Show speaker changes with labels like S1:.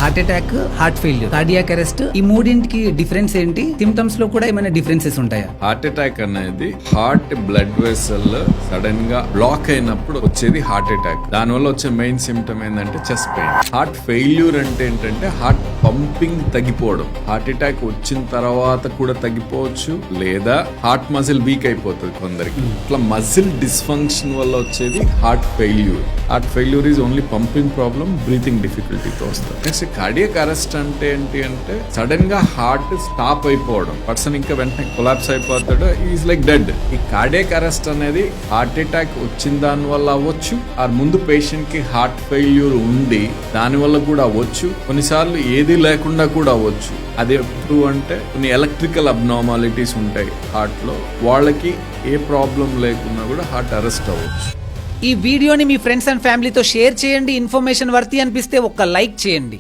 S1: Heart attack, heart failure, cardiac arrest, ఈ మూడింటికి difference ఏంటి? సిమ్టమ్స్ లో కూడా ఏమైనా డిఫరెన్సెస్ ఉంటాయా?
S2: హార్ట్ అటాక్ అనేది హార్ట్ బ్లడ్ వెసల్ సడన్ గా బ్లాక్ అయినప్పుడు వచ్చేది హార్ట్ అటాక్. దాని వల్ల వచ్చే మెయిన్ సిమ్టమ్ ఏంటంటే చెస్ట్ పెయిన్. హార్ట్ ఫెయిల్యూర్ అంటే ఏంటంటే హార్ట్ పంపింగ్ తగ్గిపోవడం. హార్ట్ అటాక్ వచ్చిన తర్వాత కూడా తగ్గిపోవచ్చు, లేదా హార్ట్ మజిల్ వీక్ అయిపోతుంది కొందరికి. ఇట్లా మజిల్ డిస్ఫంక్షన్ వల్ల వచ్చేది heart failure. Heart failure is only pumping problem, breathing డిఫికల్టీతో వస్తుంది. నెక్స్ట్ కార్డియాక్ అరెస్ట్ అంటే ఏంటి అంటే సడన్ గా హార్ట్ స్టాప్ అయిపోవడం, పర్సన్ ఇంకా వెంటనే కొలాప్స్ అయిపోతాడు, ఈజ్ లైక్ డెడ్. ఈ కార్డియాక్ అరెస్ట్ అనేది హార్ట్ అటాక్ వచ్చిన దాని వల్ల అవ్వచ్చు, ఆ ముందు పేషెంట్ కి హార్ట్ ఫెయిల్యూర్ ఉండి దాని వల్ల కూడా అవ్వచ్చు, కొన్నిసార్లు ఏది లేకుండా కూడా అవ్వచ్చు. అది ఎప్పుడు అంటే కొన్ని ఎలక్ట్రికల్ అబ్నార్మాలిటీస్ ఉంటాయి హార్ట్ లో, వాళ్ళకి ఏ ప్రాబ్లం లేకున్నా కూడా హార్ట్ అరెస్ట్ అవ్వచ్చు.
S1: ఈ వీడియోని మీ ఫ్రెండ్స్ అండ్ ఫ్యామిలీతో షేర్ చేయండి. ఇన్ఫర్మేషన్ వర్తి అనిపిస్తే ఒక్క లైక్ చేయండి.